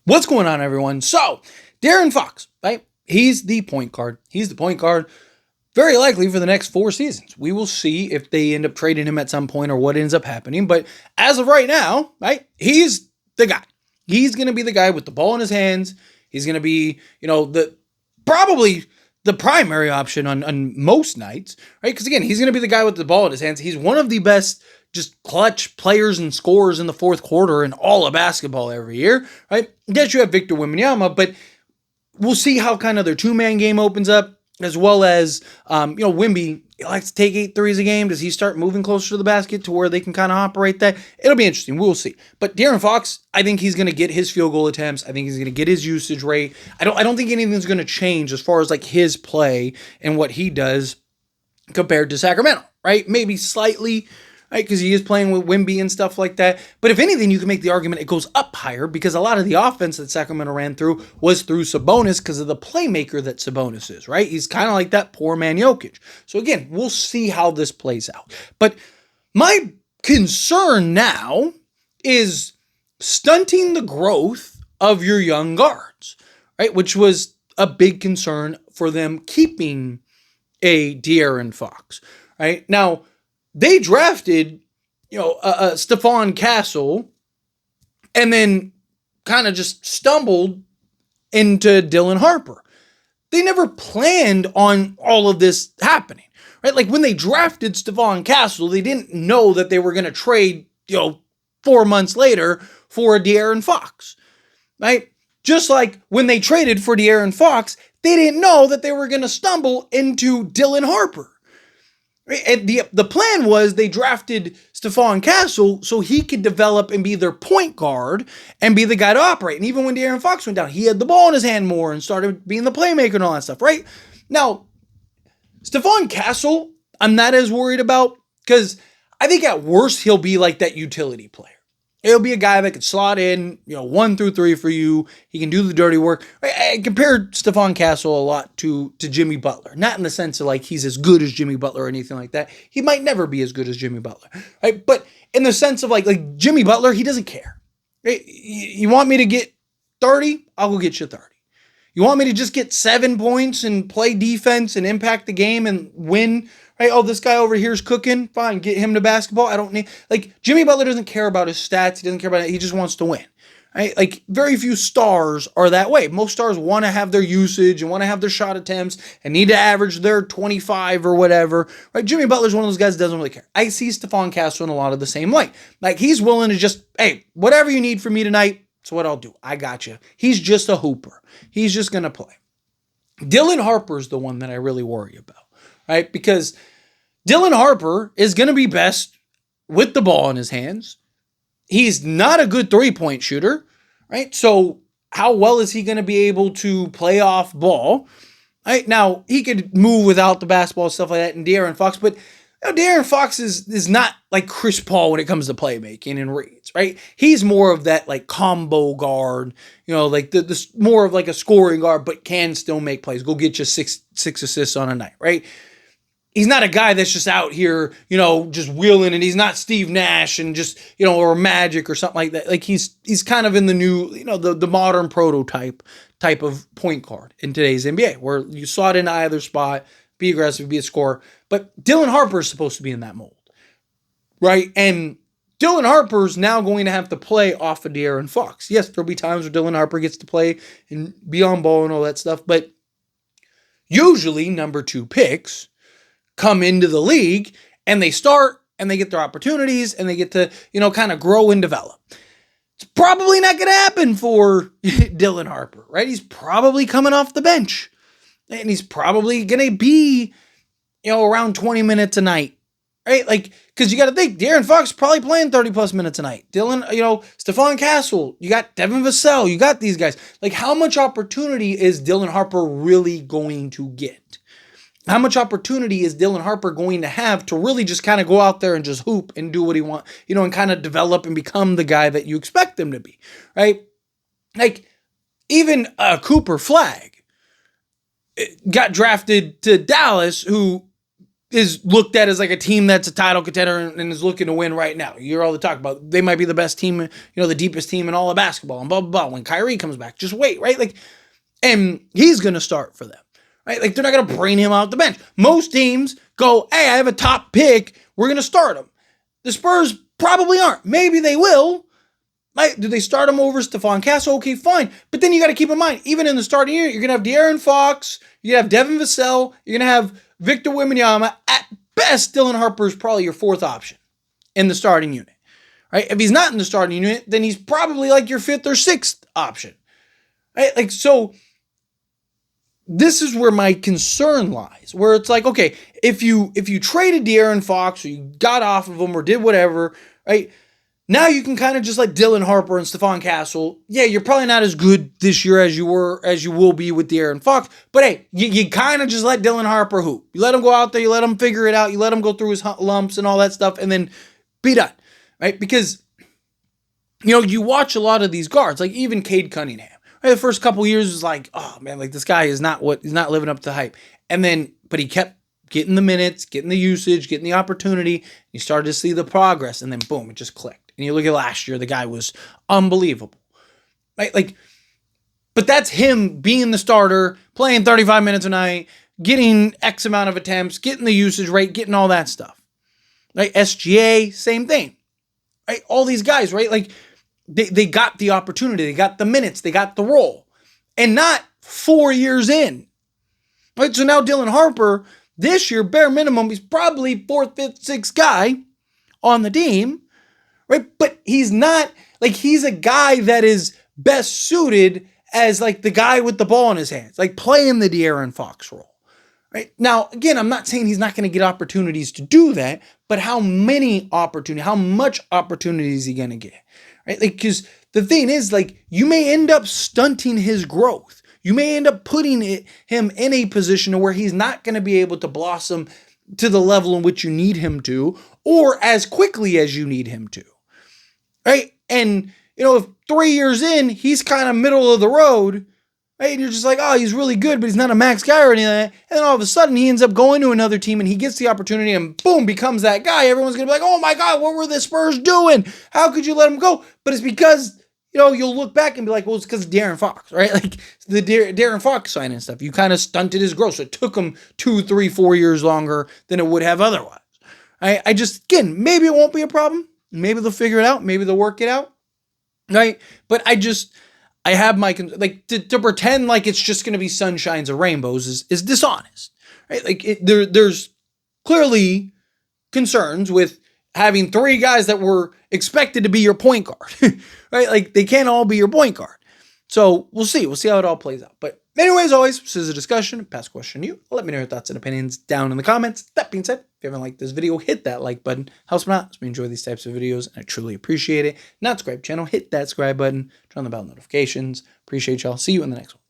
What's going on, everyone? So, De'Aaron Fox, right? He's the point guard. He's the point guard very likely for the next 4 seasons. We will see if they end up trading him at some point or what ends up happening. But as of right now, right, he's the guy. He's going to be the guy with the ball in his hands. He's going to be, probably the primary option on most nights, right? Because again, he's going to be the guy with the ball in his hands. He's one of the best just clutch players and scorers in the fourth quarter in all of basketball every year, right? Yes, you have Victor Wembanyama, but we'll see how kind of their two-man game opens up, as well as, Wemby likes to take 8 threes a game. Does he start moving closer to the basket to where they can kind of operate that? It'll be interesting. We'll see. But De'Aaron Fox, I think he's going to get his field goal attempts. I think he's going to get his usage rate. I don't think anything's going to change as far as like his play and what he does compared to Sacramento, right? Maybe slightly, right? Because he is playing with Wemby and stuff like that. But if anything, you can make the argument it goes up higher because a lot of the offense that Sacramento ran through was through Sabonis because of the playmaker that Sabonis is, right? He's kind of like that poor man Jokic. So again, we'll see how this plays out. But my concern now is stunting the growth of your young guards, right? Which was a big concern for them keeping a De'Aaron Fox, right? Now, they drafted, Stephon Castle and then kind of just stumbled into Dylan Harper. They never planned on all of this happening, right? Like when they drafted Stephon Castle, they didn't know that they were going to trade, 4 months later for a De'Aaron Fox, right? Just like when they traded for De'Aaron Fox, they didn't know that they were going to stumble into Dylan Harper. And the plan was they drafted Stephon Castle so he could develop and be their point guard and be the guy to operate. And even when De'Aaron Fox went down, he had the ball in his hand more and started being the playmaker and all that stuff, right? Now, Stephon Castle, I'm not as worried about because I think at worst he'll be like that utility player. He'll be a guy that can slot in, 1 through 3 for you. He can do the dirty work. I compared Stephon Castle a lot to Jimmy Butler. Not in the sense of like he's as good as Jimmy Butler or anything like that. He might never be as good as Jimmy Butler, right? But in the sense of like Jimmy Butler, he doesn't care. Right? You want me to get 30? I'll go get you 30. You want me to just get 7 points and play defense and impact the game and win? Right? Oh, this guy over here is cooking. Fine, get him to basketball. I don't need Jimmy Butler doesn't care about his stats. He doesn't care about it. He just wants to win. Right? Like very few stars are that way. Most stars want to have their usage and want to have their shot attempts and need to average their 25 or whatever. Right? Jimmy Butler's one of those guys that doesn't really care. I see Stephon Castle in a lot of the same way. Like he's willing to just, hey, whatever you need from me tonight, it's what I'll do. I got you. He's just a hooper. He's just going to play. Dylan Harper's the one that I really worry about. Right? Because Dylan Harper is going to be best with the ball in his hands. He's not a good three-point shooter, right? So how well is he going to be able to play off ball? Right? Now, he could move without the basketball, stuff like that, and De'Aaron Fox, but De'Aaron Fox is not like Chris Paul when it comes to playmaking and reads, right? He's more of that like combo guard, like the more of like a scoring guard, but can still make plays. Go get you six assists on a night, right? He's not a guy that's just out here, just wheeling, and he's not Steve Nash and just, or Magic or something like that. Like he's kind of in the new, the modern prototype type of point guard in today's NBA, where you slot into either spot, be aggressive, be a scorer. But Dylan Harper is supposed to be in that mold, right? And Dylan Harper's now going to have to play off of De'Aaron Fox. Yes, there'll be times where Dylan Harper gets to play and be on ball and all that stuff, but usually number 2 picks come into the league and they start and they get their opportunities and they get to, kind of grow and develop. It's probably not going to happen for Dylan Harper, right? He's probably coming off the bench and he's probably going to be, around 20 minutes a night, right? Like, because you got to think, De'Aaron Fox probably playing 30 plus minutes a night. Dylan, Stephon Castle, you got Devin Vassell, you got these guys. Like, how much opportunity is Dylan Harper really going to get? How much opportunity is Dylan Harper going to have to really just kind of go out there and just hoop and do what he wants, and kind of develop and become the guy that you expect him to be, right? Like, even Cooper Flagg got drafted to Dallas, who is looked at as like a team that's a title contender and is looking to win right now. You hear all the talk about they might be the best team, the deepest team in all of basketball and blah, blah, blah. When Kyrie comes back, just wait, right? Like, and he's going to start for them, right? Like, they're not going to bring him out the bench. Most teams go, hey, I have a top pick. We're going to start him. The Spurs probably aren't. Maybe they will. Right? Do they start him over Stephon Castle? Okay, fine. But then you got to keep in mind, even in the starting unit, you're going to have De'Aaron Fox, you're going to have Devin Vassell, you're going to have Victor Wembanyama. At best, Dylan Harper is probably your fourth option in the starting unit. Right? If he's not in the starting unit, then he's probably like your fifth or sixth option. Right? Like, so this is where my concern lies, where it's like, okay, if you traded De'Aaron Fox or you got off of him or did whatever, right? Now you can kind of just let Dylan Harper and Stephon Castle. Yeah, you're probably not as good this year as you will be with De'Aaron Fox. But hey, you kind of just let Dylan Harper hoop. You let him go out there, you let him figure it out, you let him go through his lumps and all that stuff, and then be done, right? Because you watch a lot of these guards, like even Cade Cunningham. Right? The first couple years was like, oh man, like this guy he's not living up to the hype. But he kept getting the minutes, getting the usage, getting the opportunity. You started to see the progress, and then boom, it just clicked. And you look at last year, the guy was unbelievable. Right? Like, but that's him being the starter, playing 35 minutes a night, getting X amount of attempts, getting the usage rate, getting all that stuff. Right? SGA, same thing. Right? All these guys, right? Like, they got the opportunity, they got the minutes, they got the role. And not 4 years in. Right? So now Dylan Harper, this year, bare minimum, he's probably fourth, fifth, sixth guy on the team. Right? But he's not, like, he's a guy that is best suited as, like, the guy with the ball in his hands, like playing the De'Aaron Fox role. Right? Now, again, I'm not saying he's not going to get opportunities to do that, but how much opportunity is he going to get? Right? Like, because the thing is, like, you may end up stunting his growth. You may end up putting him in a position where he's not going to be able to blossom to the level in which you need him to, or as quickly as you need him to. Right? And, if 3 years in, he's kind of middle of the road, right? And you're just like, oh, he's really good, but he's not a max guy or anything like that. And then all of a sudden, he ends up going to another team and he gets the opportunity and boom, becomes that guy. Everyone's going to be like, oh my God, what were the Spurs doing? How could you let him go? But it's because, you'll look back and be like, well, it's because of De'Aaron Fox, right? Like the De'Aaron Fox signing and stuff. You kind of stunted his growth. So it took him 2, 3, 4 years longer than it would have otherwise. I just, again, maybe it won't be a problem. Maybe they'll figure it out. Maybe they'll work it out. Right? But I have my, like, to pretend like it's just going to be sunshines and rainbows is dishonest. Right? Like, there's clearly concerns with having 3 guys that were expected to be your point guard. Right? Like, they can't all be your point guard. So we'll see. We'll see how it all plays out. But anyways, always, this is a discussion. Pass question to you. Let me know your thoughts and opinions down in the comments. That being said, if you haven't liked this video, hit that like button. Helps me out. Helps me enjoy these types of videos, and I truly appreciate it. Not subscribe channel, hit that subscribe button. Turn on the bell notifications. Appreciate y'all. See you in the next one.